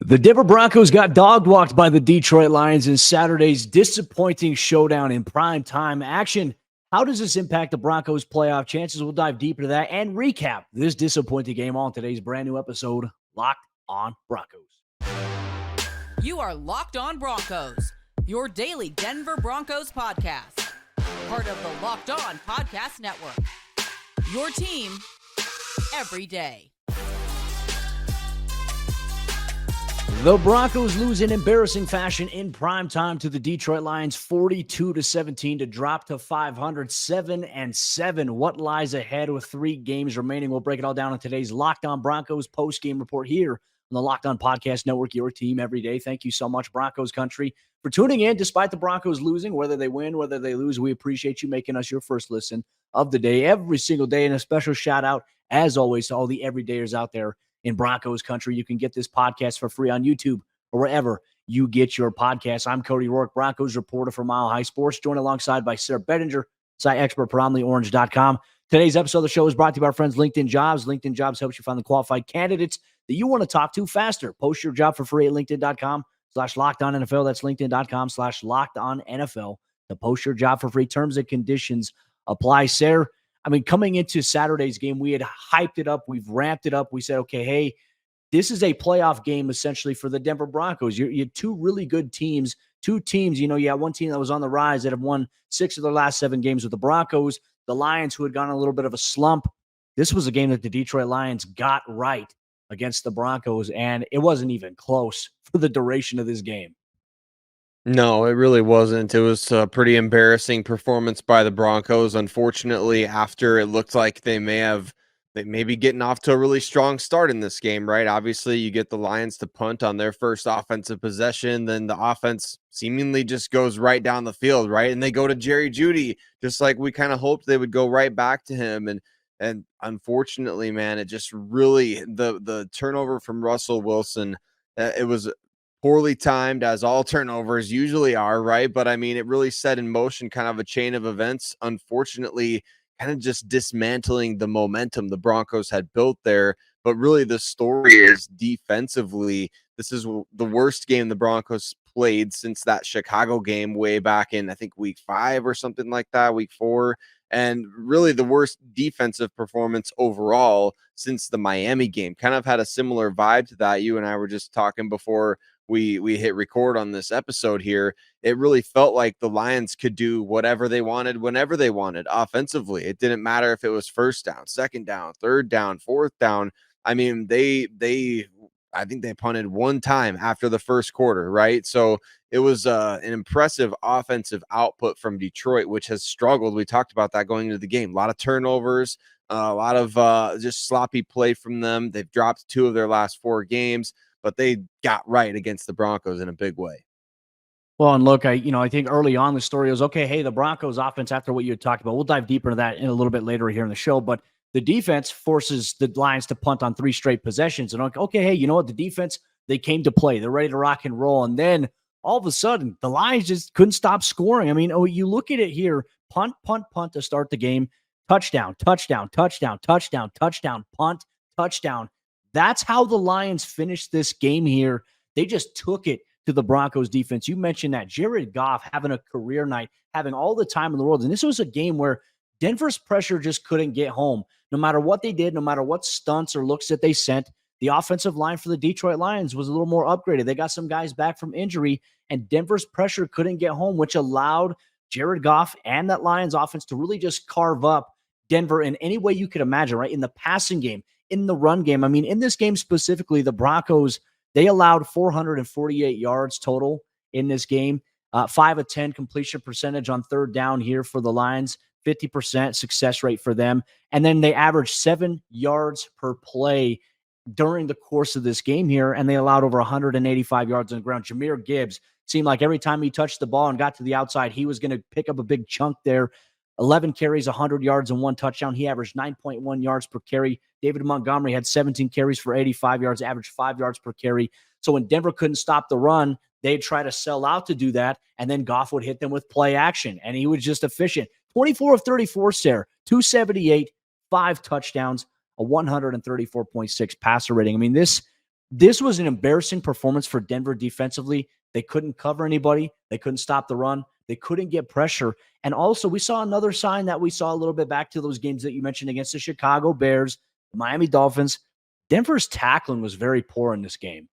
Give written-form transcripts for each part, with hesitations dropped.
The Denver Broncos got dog-walked by the Detroit Lions in Saturday's disappointing showdown in prime-time action. How does this impact the Broncos' playoff chances? We'll dive deeper into that and recap this disappointing game on today's brand new episode, Locked on Broncos. You are Locked on Broncos, your daily Denver Broncos podcast. Part of the Locked on Podcast Network. Your team every day. The Broncos lose in embarrassing fashion in primetime to the Detroit Lions 42-17 to drop to 500, 7-7. What lies ahead with 3 games remaining? We'll break it all down in today's Locked on Broncos post-game report here on the Locked on Podcast Network, your team every day. Thank you so much, Broncos Country, for tuning in despite the Broncos losing. Whether they win, whether they lose, we appreciate you making us your first listen of the day every single day. And a special shout out, as always, to all the everydayers out there in Broncos Country. You can get this podcast for free on YouTube or wherever you get your podcasts. I'm Cody Roark, Broncos reporter for Mile High Sports, joined alongside by Sayre Bedinger, site expert for OmniOrange.com. Today's episode of the show is brought to you by our friends LinkedIn Jobs. LinkedIn Jobs helps you find the qualified candidates that you want to talk to faster. Post your job for free at LinkedIn.com/LockedOnNFL. That's LinkedIn.com/LockedOnNFL to post your job for free. Terms and conditions apply. Sayre, I mean, coming into Saturday's game, we had hyped it up. We've ramped it up. We said, okay, hey, this is a playoff game essentially for the Denver Broncos. You had 2 really good teams, 2 teams. You had one team that was on the rise that have won 6 of their last 7 games with the Broncos. The Lions, who had gone a little bit of a slump. This was a game that the Detroit Lions got right against the Broncos, and it wasn't even close for the duration of this game. No, it really wasn't. It was a pretty embarrassing performance by the Broncos. Unfortunately, after it looked like they may be getting off to a really strong start in this game, right? Obviously, you get the Lions to punt on their first offensive possession, then the offense seemingly just goes right down the field, right? And they go to Jerry Jeudy, just like we kind of hoped they would go right back to him. And unfortunately, man, it just really the turnover from Russell Wilson, it was poorly timed, as all turnovers usually are, right? But I mean, it really set in motion kind of a chain of events, unfortunately, kind of just dismantling the momentum the Broncos had built there. But really, the story is defensively, this is the worst game the Broncos played since that Chicago game way back in, I think, week 5 or something like that, week 4. And really the worst defensive performance overall since the Miami game. Kind of had a similar vibe to that. You and I were just talking before we hit record on this episode here. It really felt like the Lions could do whatever they wanted, whenever they wanted offensively. It didn't matter if it was first down, second down, third down, fourth down. I mean, I think they punted 1 time after the first quarter, right? So it was an impressive offensive output from Detroit, which has struggled. We talked about that going into the game. A lot of turnovers, a lot of just sloppy play from them. They've dropped 2 of their last 4 games, but they got right against the Broncos in a big way. Well, and look, I think early on the story was, okay, hey, the Broncos offense, after what you had talked about, we'll dive deeper into that in a little bit later here in the show, but the defense forces the Lions to punt on 3 straight possessions. And okay, hey, you know what? The defense, they came to play. They're ready to rock and roll. And then all of a sudden, the Lions just couldn't stop scoring. I mean, you look at it here, punt to start the game, touchdown, touchdown, touchdown, touchdown, touchdown, punt, touchdown. That's how the Lions finished this game here. They just took it to the Broncos defense. You mentioned that Jared Goff having a career night, having all the time in the world. And this was a game where Denver's pressure just couldn't get home. No matter what they did, no matter what stunts or looks that they sent, the offensive line for the Detroit Lions was a little more upgraded. They got some guys back from injury, and Denver's pressure couldn't get home, which allowed Jared Goff and that Lions offense to really just carve up Denver in any way you could imagine, right? In the passing game, in the run game. I mean, in this game specifically, the Broncos, they allowed 448 yards total in this game. 5 of 10 completion percentage on third down here for the Lions. 50% success rate for them. And then they averaged 7 yards per play during the course of this game here, and they allowed over 185 yards on the ground. Jahmyr Gibbs seemed like every time he touched the ball and got to the outside, he was going to pick up a big chunk there. 11 carries, 100 yards, and 1 touchdown. He averaged 9.1 yards per carry. David Montgomery had 17 carries for 85 yards, averaged 5 yards per carry. So when Denver couldn't stop the run, they'd try to sell out to do that, and then Goff would hit them with play action, and he was just efficient. 24 of 34, Sayre, 278, 5 touchdowns, a 134.6 passer rating. I mean, this This was an embarrassing performance for Denver defensively. They couldn't cover anybody. They couldn't stop the run. They couldn't get pressure. And also, we saw another sign that we saw a little bit back to those games that you mentioned against the Chicago Bears, the Miami Dolphins. Denver's tackling was very poor in this game.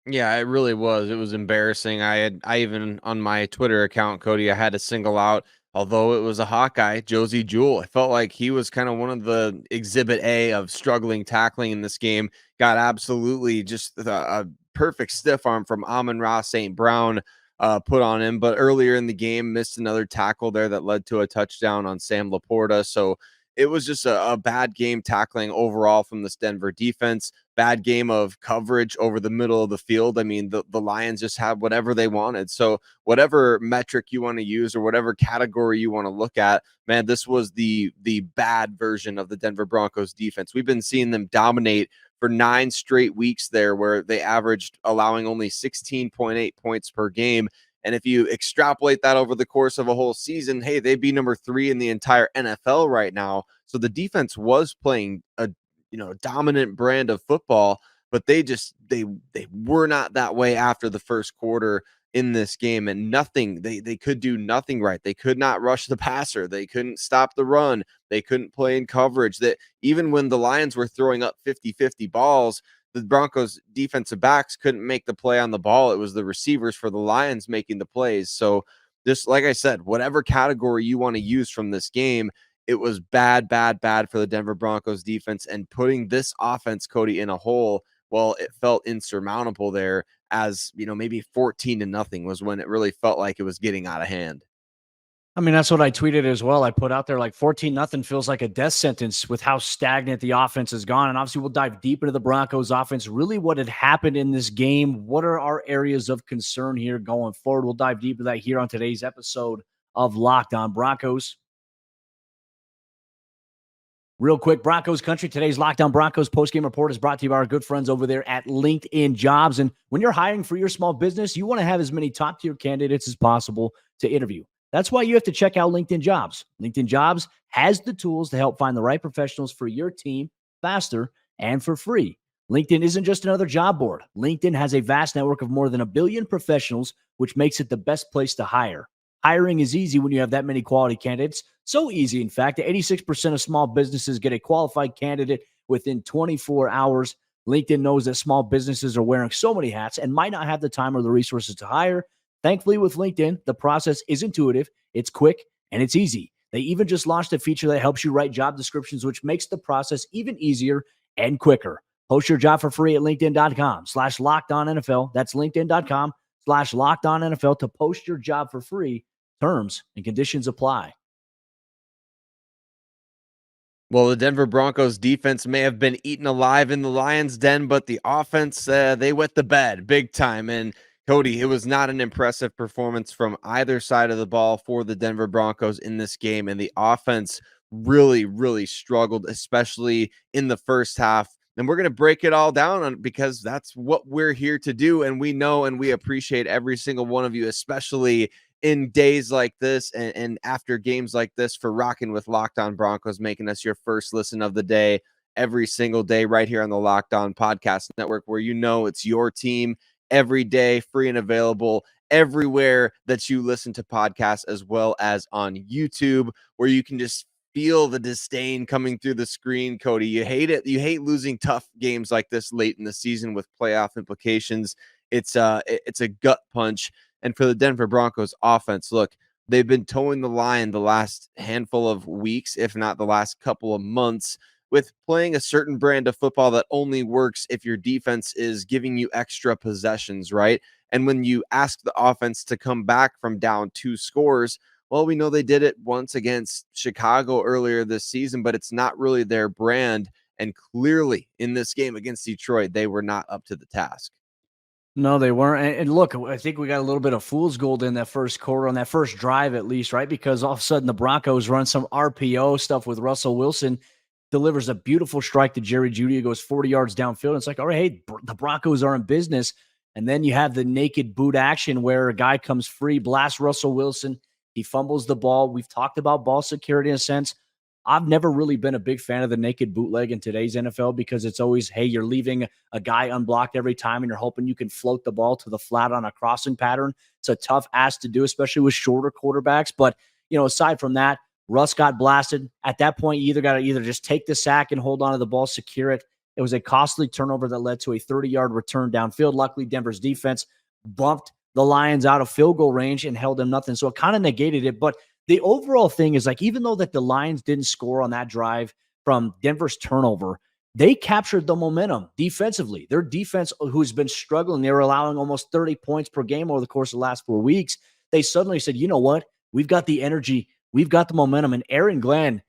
Yeah, it really was. It was embarrassing. I even on my Twitter account, Cody, I had to single out, although it was a Hawkeye, Josie Jewell. I felt like he was kind of one of the exhibit A of struggling tackling in this game. Got absolutely just a perfect stiff arm from Amon-Ra St. Brown put on him. But earlier in the game, missed another tackle there that led to a touchdown on Sam Laporta. So it was just a bad game tackling overall from this Denver defense. Bad game of coverage over the middle of the field. I mean, the Lions just had whatever they wanted. So whatever metric you want to use or whatever category you want to look at, man, this was the bad version of the Denver Broncos defense. We've been seeing them dominate for 9 straight weeks there, where they averaged allowing only 16.8 points per game. And if you extrapolate that over the course of a whole season, hey, they'd be number 3 in the entire NFL right now. So the defense was playing a dominant brand of football, but they were not that way after the first quarter in this game. And they could do nothing right. They could not rush the passer. They couldn't stop the run. They couldn't play in coverage. That even when the Lions were throwing up 50-50 balls, the Broncos defensive backs couldn't make the play on the ball. It was the receivers for the Lions making the plays. So just like I said, whatever category you want to use from this game, it was bad for the Denver Broncos defense, and putting this offense, Cody, in a hole, well, it felt insurmountable there. As maybe 14-0 was when it really felt like it was getting out of hand. I mean, that's what I tweeted as well. I put out there like 14-0 feels like a death sentence with how stagnant the offense has gone. And obviously, we'll dive deep into the Broncos offense, really what had happened in this game. What are our areas of concern here going forward? We'll dive deep into that here on today's episode of Locked On Broncos. Real quick, Broncos Country, today's Locked On Broncos postgame report is brought to you by our good friends over there at LinkedIn Jobs. And when you're hiring for your small business, you want to have as many top-tier candidates as possible to interview. That's why you have to check out LinkedIn Jobs. LinkedIn Jobs has the tools to help find the right professionals for your team faster and for free. LinkedIn isn't just another job board. LinkedIn has a vast network of more than 1 billion professionals, which makes it the best place to hire. Hiring is easy when you have that many quality candidates. So easy, in fact, that 86% of small businesses get a qualified candidate within 24 hours. LinkedIn knows that small businesses are wearing so many hats and might not have the time or the resources to hire. Thankfully, with LinkedIn, the process is intuitive, it's quick, and it's easy. They even just launched a feature that helps you write job descriptions, which makes the process even easier and quicker. Post your job for free at linkedin.com/LockedOnNFL. That's linkedin.com/LockedOnNFL to post your job for free. Terms and conditions apply. Well, the Denver Broncos defense may have been eaten alive in the Lions' den, but the offense, they wet the bed big time. And Cody, it was not an impressive performance from either side of the ball for the Denver Broncos in this game. And the offense really struggled, especially in the first half. And we're going to break it all down because that's what we're here to do. And we know and we appreciate every single one of you, especially in days like this and after games like this, for rocking with Locked On Broncos, making us your first listen of the day every single day right here on the Locked On Podcast Network, where it's your team every day, free and available everywhere that you listen to podcasts, as well as on YouTube, where you can just feel the disdain coming through the screen. Cody, you hate it. You hate losing tough games like this late in the season with playoff implications. It's a gut punch. And for the Denver Broncos offense, look, they've been towing the line the last handful of weeks, if not the last couple of months, with playing a certain brand of football that only works if your defense is giving you extra possessions, right? And when you ask the offense to come back from down 2 scores, well, we know they did it once against Chicago earlier this season, but it's not really their brand. And clearly in this game against Detroit, they were not up to the task. No, they weren't. And look, I think we got a little bit of fool's gold in that first quarter, on that first drive at least, right? Because all of a sudden the Broncos run some RPO stuff with Russell Wilson, delivers a beautiful strike to Jerry Jeudy, goes 40 yards downfield. It's like, all right, hey, the Broncos are in business. And then you have the naked boot action where a guy comes free, blasts Russell Wilson. He fumbles the ball. We've talked about ball security in a sense. I've never really been a big fan of the naked bootleg in today's NFL because it's always, hey, you're leaving a guy unblocked every time and you're hoping you can float the ball to the flat on a crossing pattern. It's a tough ask to do, especially with shorter quarterbacks. But, aside from that, Russ got blasted. At that point, you got to just take the sack and hold on to the ball, secure it. It was a costly turnover that led to a 30-yard return downfield. Luckily, Denver's defense bumped the Lions out of field goal range and held them nothing. So it kind of negated it. But the overall thing is, like, even though that the Lions didn't score on that drive from Denver's turnover, they captured the momentum defensively. Their defense, who's been struggling, they were allowing almost 30 points per game over the course of the last 4 weeks. They suddenly said, you know what? We've got the energy. We've got the momentum. And Aaron Glenn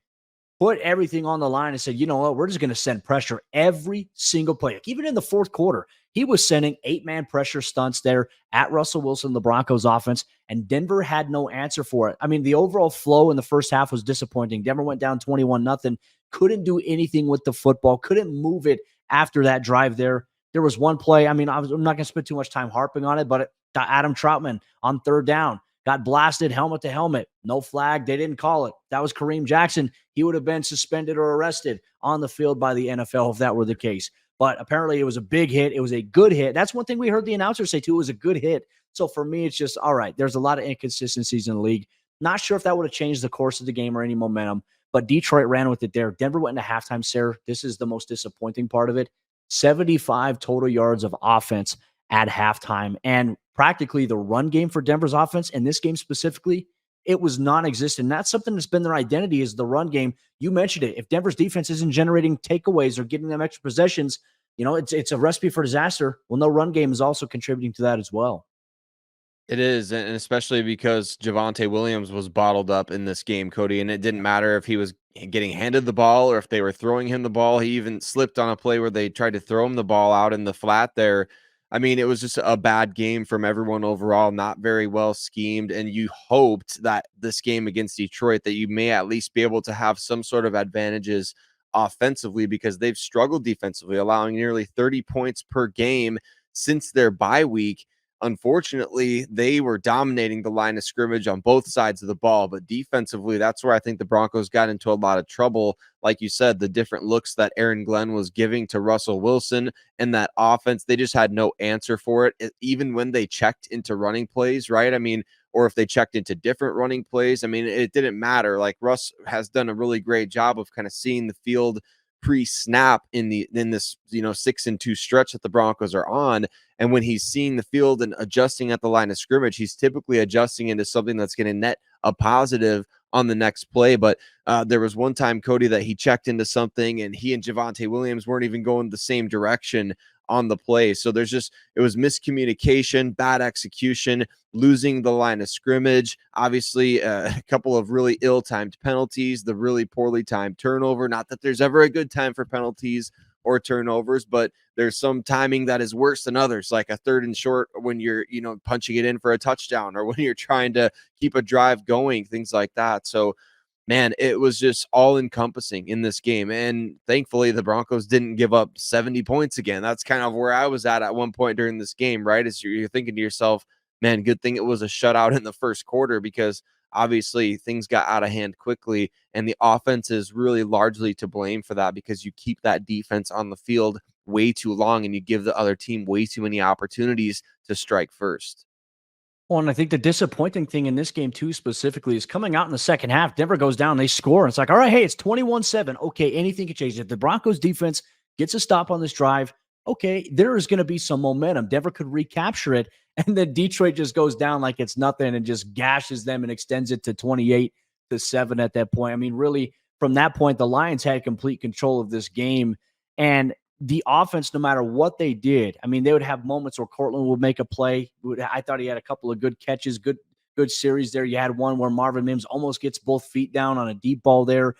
put everything on the line and said, you know what? We're just going to send pressure every single play. Like, even in the fourth quarter, he was sending 8-man pressure stunts there at Russell Wilson, the Broncos offense, and Denver had no answer for it. I mean, the overall flow in the first half was disappointing. Denver went down 21-0, couldn't do anything with the football, couldn't move it after that drive there. There was one play. I mean, I'm not going to spend too much time harping on it, but Adam Troutman on third down got blasted helmet to helmet. No flag. They didn't call it. That was Kareem Jackson. He would have been suspended or arrested on the field by the NFL if that were the case. But apparently it was a big hit. It was a good hit. That's one thing we heard the announcer say too. It was a good hit. So for me, it's just, all right, there's a lot of inconsistencies in the league. Not sure if that would have changed the course of the game or any momentum, but Detroit ran with it there. Denver went into halftime, Sayre. This is the most disappointing part of it. 75 total yards of offense at halftime. And practically the run game for Denver's offense, in this game specifically, it was non-existent. That's something that's been their identity, is the run game. You mentioned it. If Denver's defense isn't generating takeaways or getting them extra possessions, it's a recipe for disaster. Well, no run game is also contributing to that as well. It is, and especially because Javonte Williams was bottled up in this game, Cody, and it didn't matter if he was getting handed the ball or if they were throwing him the ball. He even slipped on a play where they tried to throw him the ball out in the flat there. I mean, it was just a bad game from everyone overall, not very well schemed, and you hoped that this game against Detroit that you may at least be able to have some sort of advantages offensively, because they've struggled defensively, allowing nearly 30 points per game since their bye week. Unfortunately, they were dominating the line of scrimmage on both sides of the ball, but defensively, that's where I think the Broncos got into a lot of trouble. Like you said, the different looks that Aaron Glenn was giving to Russell Wilson and that offense, they just had no answer for it, even when they checked into running plays, right? I mean, or if they checked into different running plays, I mean, it didn't matter. Like, Russ has done a really great job of kind of seeing the field pre-snap in this 6-2 stretch that the Broncos are on. And when he's seeing the field and adjusting at the line of scrimmage, he's typically adjusting into something that's going to net a positive on the next play. But there was one time, Cody, that he checked into something and he and Javonte Williams weren't even going the same direction on the play. So it was miscommunication, bad execution, losing the line of scrimmage. Obviously, a couple of really ill-timed penalties, the really poorly timed turnover. Not that there's ever a good time for penalties or turnovers, but there's some timing that is worse than others, like a 3rd and short when you're, punching it in for a touchdown, or when you're trying to keep a drive going, things like that. So, man, it was just all encompassing in this game. And thankfully, the Broncos didn't give up 70 points again. That's kind of where I was at one point during this game, right? As you're thinking to yourself, man, good thing it was a shutout in the first quarter, because obviously things got out of hand quickly. And the offense is really largely to blame for that, because you keep that defense on the field way too long and you give the other team way too many opportunities to strike first. Well, and I think the disappointing thing in this game, too, specifically, is coming out in the second half. Denver goes down, they score, and it's like, all right, hey, it's 21-7. Okay, anything can change. If the Broncos defense gets a stop on this drive, okay, there is going to be some momentum. Denver could recapture it, and then Detroit just goes down like it's nothing and just gashes them and extends it to 28-7 at that point. I mean, really, from that point, the Lions had complete control of this game, and the offense, no matter what they did, I mean, they would have moments where Cortland would make a play. I thought he had a couple of good catches, good series there. You had one where Marvin Mims almost gets both feet down on a deep ball there.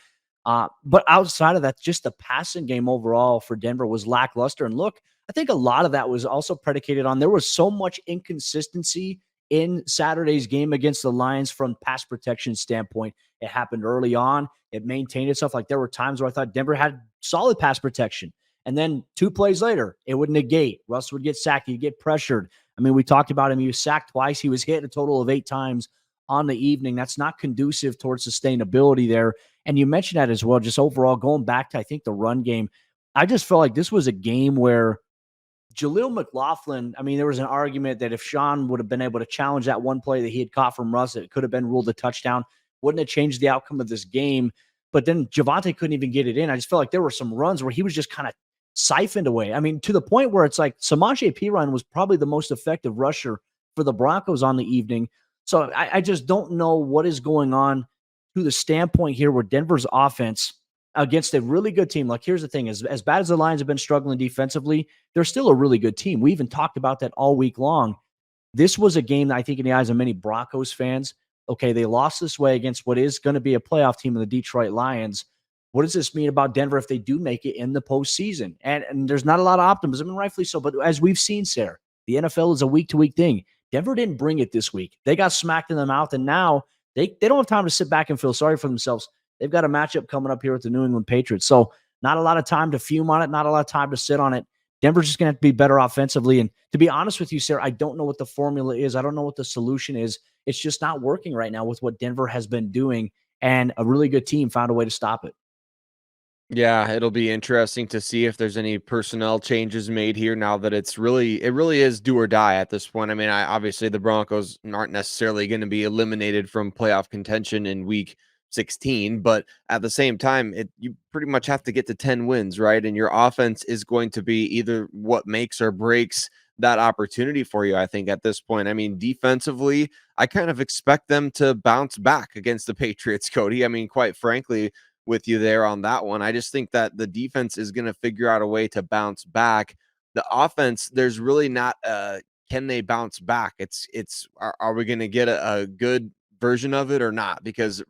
But outside of that, just the passing game overall for Denver was lackluster. And look, I think a lot of that was also predicated on there was so much inconsistency in Saturday's game against the Lions from pass protection standpoint. It happened early on. It maintained itself. Like, there were times where I thought Denver had solid pass protection. And then 2 plays later, it would negate. Russ would get sacked. He'd get pressured. I mean, we talked about him. He was sacked twice. He was hit a total of 8 times on the evening. That's not conducive towards sustainability there. And you mentioned that as well, just overall going back to, I think, the run game. I just felt like this was a game where Jaleel McLaughlin, I mean, there was an argument that if Sean would have been able to challenge that one play that he had caught from Russ, it could have been ruled a touchdown. Wouldn't have changed the outcome of this game. But then Javonte couldn't even get it in. I just felt like there were some runs where he was just kind of siphoned away. I mean, to the point where it's like Samaje Perine was probably the most effective rusher for the Broncos on the evening. So I just don't know what is going on to the standpoint here where Denver's offense against a really good team. Like, here's the thing, as bad as the Lions have been struggling defensively, they're still a really good team. We even talked about that all week long. This was a game that I think in the eyes of many Broncos fans, okay, they lost this way against what is going to be a playoff team in the Detroit Lions. What does this mean about Denver if they do make it in the postseason? And there's not a lot of optimism, and rightfully so. But as we've seen, Sayre, the NFL is a week-to-week thing. Denver didn't bring it this week. They got smacked in the mouth, and now they don't have time to sit back and feel sorry for themselves. They've got a matchup coming up here with the New England Patriots. So not a lot of time to fume on it, not a lot of time to sit on it. Denver's just going to have to be better offensively. And to be honest with you, Sayre, I don't know what the formula is. I don't know what the solution is. It's just not working right now with what Denver has been doing, and a really good team found a way to stop it. Yeah, it'll be interesting to see if there's any personnel changes made here now that it really is do or die at this point. I mean, obviously the Broncos aren't necessarily going to be eliminated from playoff contention in week 16, but at the same time, you pretty much have to get to 10 wins, right? And your offense is going to be either what makes or breaks that opportunity for you, I think, at this point. I mean, defensively, I kind of expect them to bounce back against the Patriots, Cody. I mean, quite frankly, with you there on that one. I just think that the defense is going to figure out a way to bounce back. The offense, there's really not can they bounce back? Are we going to get a good version of it or not? Because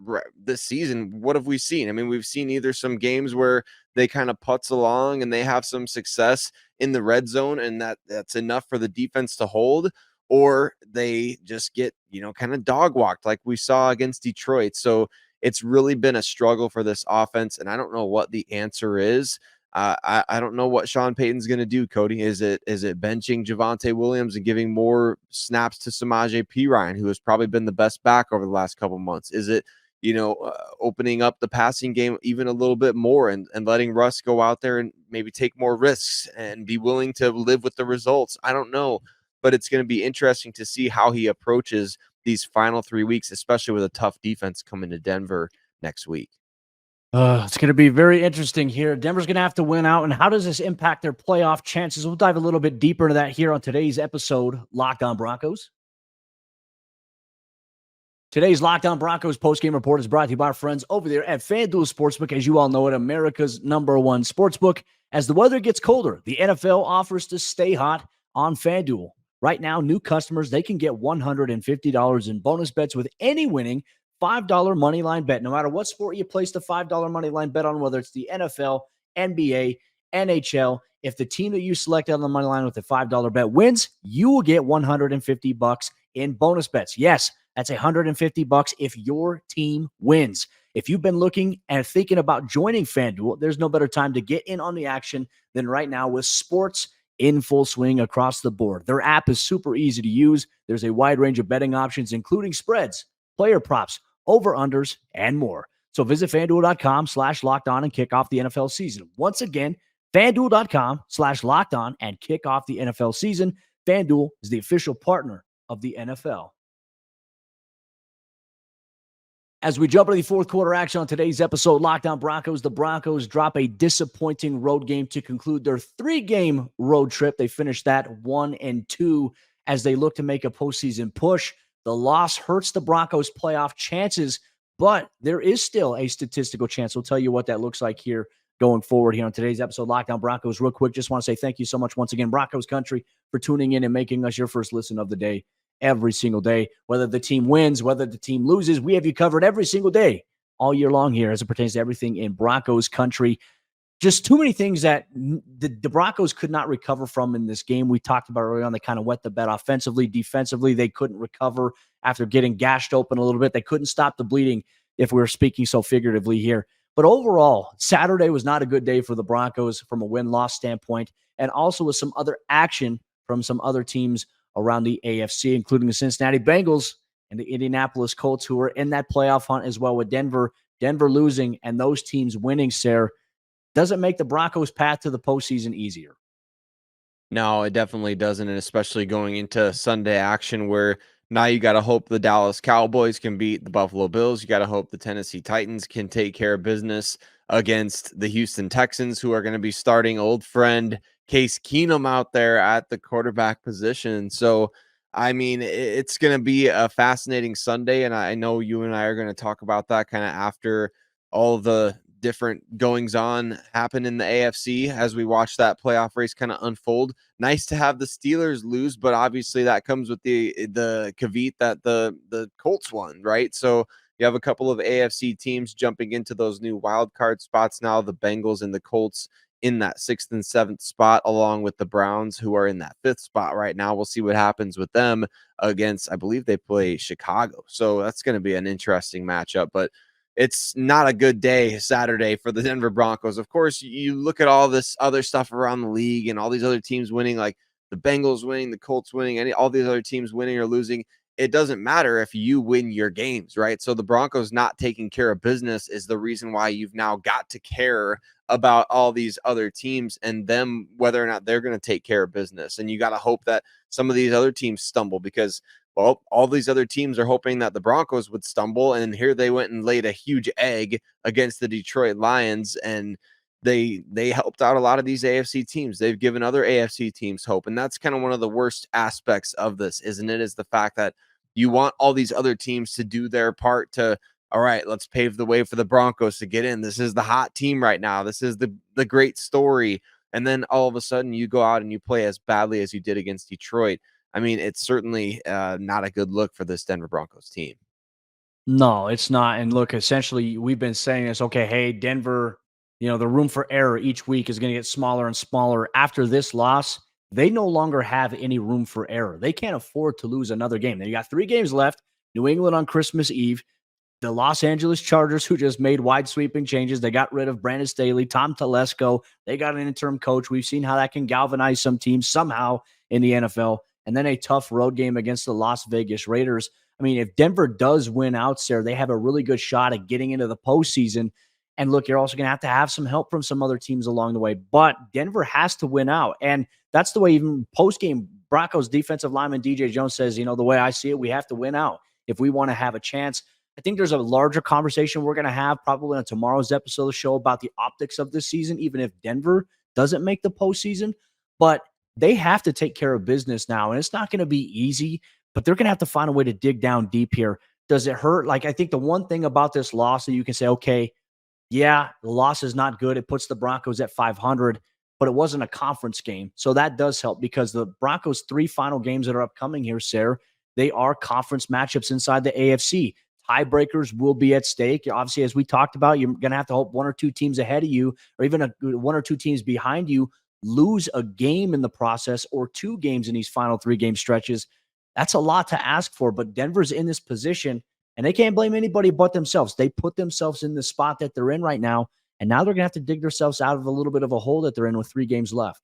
this season, what have we seen? I mean, we've seen either some games where they kind of putz along and they have some success in the red zone, and that's enough for the defense to hold, or they just get, kind of dog walked like we saw against Detroit. So it's really been a struggle for this offense, and I don't know what the answer is. I don't know what Sean Payton's going to do, Cody. Is it benching Javonte Williams and giving more snaps to Samaje Perine, who has probably been the best back over the last couple months? Is it, opening up the passing game even a little bit more and letting Russ go out there and maybe take more risks and be willing to live with the results? I don't know, but it's going to be interesting to see how he approaches these final 3 weeks, especially with a tough defense coming to Denver next week. It's going to be very interesting here. Denver's going to have to win out. And how does this impact their playoff chances? We'll dive a little bit deeper into that here on today's episode, Locked On Broncos. Today's Locked On Broncos postgame report is brought to you by our friends over there at FanDuel Sportsbook. As you all know it, America's number one sportsbook. As the weather gets colder, the NFL offers to stay hot on FanDuel. Right now, new customers, they can get $150 in bonus bets with any winning $5 moneyline bet. No matter what sport you place the $5 moneyline bet on, whether it's the NFL, NBA, NHL, if the team that you select on the moneyline with the $5 bet wins, you will get $150 in bonus bets. Yes, that's $150 if your team wins. If you've been looking and thinking about joining FanDuel, there's no better time to get in on the action than right now with sports in full swing across the board. Their app is super easy to use. There's a wide range of betting options, including spreads, player props, over-unders, and more. So visit FanDuel.com/lockedon and kick off the NFL season. Once again, FanDuel.com/lockedon and kick off the NFL season. FanDuel is the official partner of the NFL. As we jump into the fourth quarter action on today's episode, Locked On Broncos, the Broncos drop a disappointing road game to conclude their 3-game road trip. They finished that 1-2 as they look to make a postseason push. The loss hurts the Broncos' playoff chances, but there is still a statistical chance. We'll tell you what that looks like here going forward here on today's episode, Locked On Broncos. Real quick, just want to say thank you so much once again, Broncos Country, for tuning in and making us your first listen of the day every single day. Whether the team wins, whether the team loses, we have you covered every single day all year long here as it pertains to everything in Broncos Country. Just too many things that the Broncos could not recover from in this game. We talked about earlier on, they kind of wet the bed offensively. Defensively, they couldn't recover after getting gashed open a little bit. They couldn't stop the bleeding, if we're speaking so figuratively here. But overall, Saturday was not a good day for the Broncos from a win-loss standpoint, and also with some other action from some other teams around the AFC, including the Cincinnati Bengals and and the Indianapolis Colts, who are in that playoff hunt as well with Denver losing and those teams winning, Sayre, doesn't make the Broncos' path to the postseason easier. No, it definitely doesn't, and especially going into Sunday action where now you got to hope the Dallas Cowboys can beat the Buffalo Bills. You got to hope the Tennessee Titans can take care of business against the Houston Texans, who are going to be starting old friend Case Keenum out there at the quarterback position. So, I mean, it's going to be a fascinating Sunday, and I know you and I are going to talk about that kind of after all the different goings on happen in the AFC as we watch that playoff race kind of unfold. Nice to have the Steelers lose, but obviously that comes with the caveat that the Colts won, right? So you have a couple of AFC teams jumping into those new wild card spots now, the Bengals and the Colts in that 6th and 7th spot, along with the Browns, who are in that 5th spot right now. We'll see what happens with them against, I believe they play Chicago. So that's going to be an interesting matchup, but it's not a good day Saturday for the Denver Broncos. Of course, you look at all this other stuff around the league and all these other teams winning, like the Bengals winning, the Colts winning, all these other teams winning or losing. It doesn't matter if you win your games, right? So the Broncos not taking care of business is the reason why you've now got to care about all these other teams and them, whether or not they're going to take care of business. And you got to hope that some of these other teams stumble because, well, all these other teams are hoping that the Broncos would stumble. And here they went and laid a huge egg against the Detroit Lions. And they helped out a lot of these AFC teams. They've given other AFC teams hope. And that's kind of one of the worst aspects of this, isn't it? Is the fact that you want all these other teams to do their part to, all right, let's pave the way for the Broncos to get in. This is the hot team right now. This is the great story. And then all of a sudden you go out and you play as badly as you did against Detroit. I mean, it's certainly not a good look for this Denver Broncos team. No, it's not. And look, essentially, we've been saying this. Okay, hey, Denver, the room for error each week is going to get smaller and smaller. After this loss, they no longer have any room for error. They can't afford to lose another game. They got 3 games left. New England on Christmas Eve. The Los Angeles Chargers, who just made wide sweeping changes. They got rid of Brandon Staley, Tom Telesco. They got an interim coach. We've seen how that can galvanize some teams somehow in the NFL. And then a tough road game against the Las Vegas Raiders. I mean, if Denver does win out there, they have a really good shot at getting into the postseason. And look, you're also going to have some help from some other teams along the way. But Denver has to win out. And that's the way even post-game Broncos defensive lineman DJ Jones says, the way I see it, we have to win out if we want to have a chance. I think there's a larger conversation we're going to have probably on tomorrow's episode of the show about the optics of this season, even if Denver doesn't make the postseason. But they have to take care of business now, and it's not going to be easy, but they're going to have to find a way to dig down deep here. Does it hurt? Like, I think the one thing about this loss that you can say, okay, yeah, the loss is not good. It puts the Broncos at 500, but it wasn't a conference game. So that does help because the Broncos' 3 final games that are upcoming here, Sayre, they are conference matchups inside the AFC. Tiebreakers will be at stake. Obviously, as we talked about, you're going to have to hope 1 or 2 teams ahead of you or even 1 or 2 teams behind you lose a game in the process or 2 games in these final 3-game stretches. That's a lot to ask for, but Denver's in this position, and they can't blame anybody but themselves. They put themselves in the spot that they're in right now, and now they're going to have to dig themselves out of a little bit of a hole that they're in with 3 games left.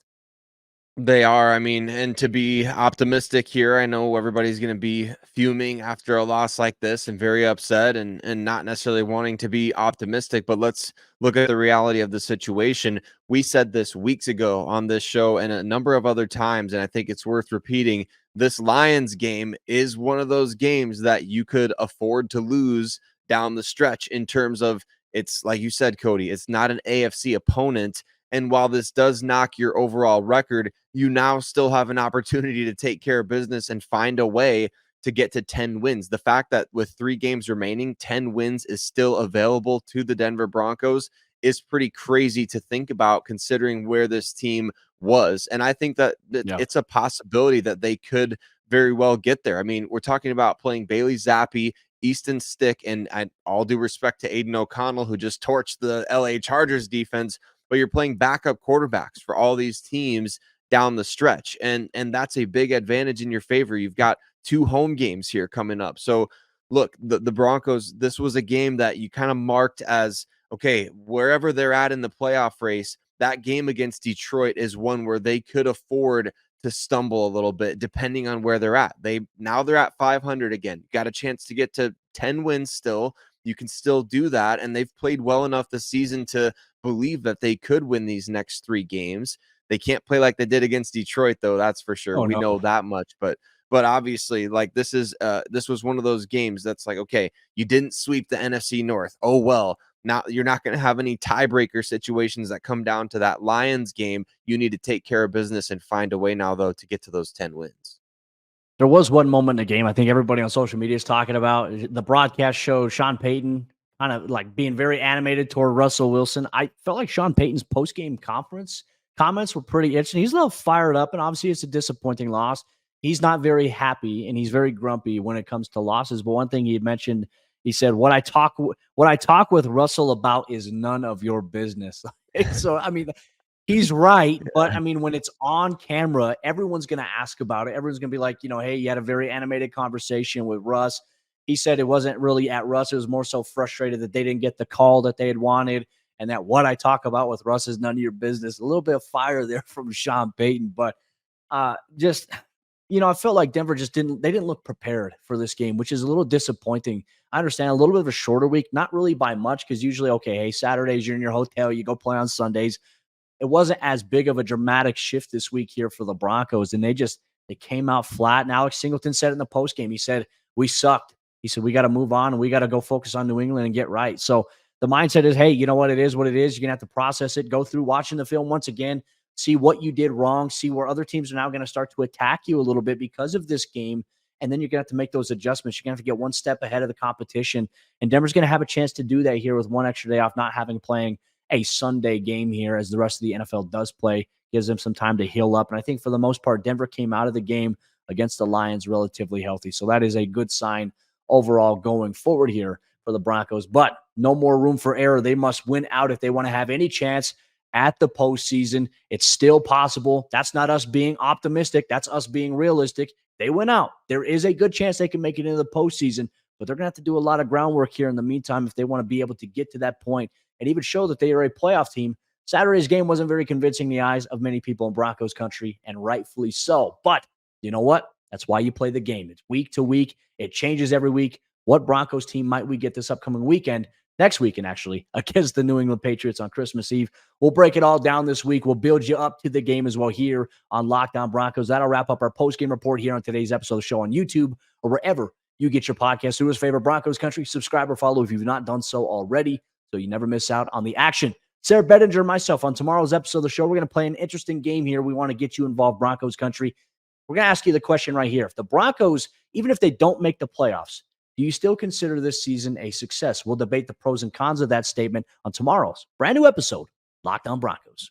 They are. I mean, and to be optimistic here, I know everybody's going to be fuming after a loss like this and very upset and not necessarily wanting to be optimistic, but let's look at the reality of the situation. We said this weeks ago on this show and a number of other times, and I think it's worth repeating. This Lions game is one of those games that you could afford to lose down the stretch in terms of, it's like you said, Cody, it's not an AFC opponent. And while this does knock your overall record, you now still have an opportunity to take care of business and find a way to get to 10 wins. The fact that with 3 games remaining, 10 wins is still available to the Denver Broncos is pretty crazy to think about considering where this team was. And I think that it's a possibility that they could very well get there. I mean, we're talking about playing Bailey Zappi, Easton Stick, and all due respect to Aiden O'Connell, who just torched the LA Chargers defense, but you're playing backup quarterbacks for all these teams down the stretch. And that's a big advantage in your favor. You've got 2 home games here coming up. So look, the Broncos, this was a game that you kind of marked as, okay, wherever they're at in the playoff race, that game against Detroit is one where they could afford stumble a little bit depending on where they're at. Now they're at 500 again. Got a chance to get to 10 wins still. You can still do that, and they've played well enough this season to believe that they could win these next 3 games. They can't play like they did against Detroit, though, that's for sure. Oh, We no. know that much, but obviously, like, this was one of those games that's like, okay, you didn't sweep the NFC North. Oh well, now you're not going to have any tiebreaker situations that come down to that Lions game. You need to take care of business and find a way now, though, to get to those 10 wins. There was one moment in the game I think everybody on social media is talking about. The broadcast showed Sean Payton kind of like being very animated toward Russell Wilson. I felt like Sean Payton's post-game conference comments were pretty interesting. He's a little fired up, and obviously it's a disappointing loss. He's not very happy, and he's very grumpy when it comes to losses. But one thing he had mentioned, he said, what I talk with Russell about is none of your business. So, I mean, he's right, but I mean, when it's on camera, everyone's going to ask about it. Everyone's going to be like, hey, you had a very animated conversation with Russ. He said it wasn't really at Russ. It was more so frustrated that they didn't get the call that they had wanted, and that what I talk about with Russ is none of your business. A little bit of fire there from Sean Payton, but just – I felt like Denver just didn't look prepared for this game, which is a little disappointing. I understand a little bit of a shorter week, not really by much, because usually, okay, hey, Saturdays you're in your hotel, you go play on Sundays. It wasn't as big of a dramatic shift this week here for the Broncos, and they came out flat. And Alex Singleton said in the postgame, he said, we sucked. He said, we got to move on, and we got to go focus on New England and get right. So the mindset is, hey, you know what? It is what it is. You're going to have to process it, go through watching the film once again, see what you did wrong, see where other teams are now going to start to attack you a little bit because of this game. And then you're going to have to make those adjustments. You're going to have to get one step ahead of the competition. And Denver's going to have a chance to do that here with one extra day off, not having playing a Sunday game here as the rest of the NFL does play. Gives them some time to heal up. And I think for the most part, Denver came out of the game against the Lions relatively healthy. So that is a good sign overall going forward here for the Broncos. But no more room for error. They must win out if they want to have any chance at the postseason. It's still possible. That's not us being optimistic. That's us being realistic. They went out. There is a good chance they can make it into the postseason, but they're going to have to do a lot of groundwork here in the meantime if they want to be able to get to that point and even show that they are a playoff team. Saturday's game wasn't very convincing in the eyes of many people in Broncos country, and rightfully so. But you know what? That's why you play the game. It's week to week. It changes every week. What Broncos team might we get this upcoming weekend? Next weekend, actually, against the New England Patriots on Christmas Eve. We'll break it all down this week. We'll build you up to the game as well here on Locked On Broncos. That'll wrap up our post-game report here on today's episode of the show on YouTube or wherever you get your podcast. Do us a favor, Broncos Country, subscribe or follow if you've not done so already so you never miss out on the action. Sayre, Bedinger, and myself on tomorrow's episode of the show, we're going to play an interesting game here. We want to get you involved, Broncos Country. We're going to ask you the question right here. If the Broncos, even if they don't make the playoffs, do you still consider this season a success? We'll debate the pros and cons of that statement on tomorrow's brand new episode, Locked On Broncos.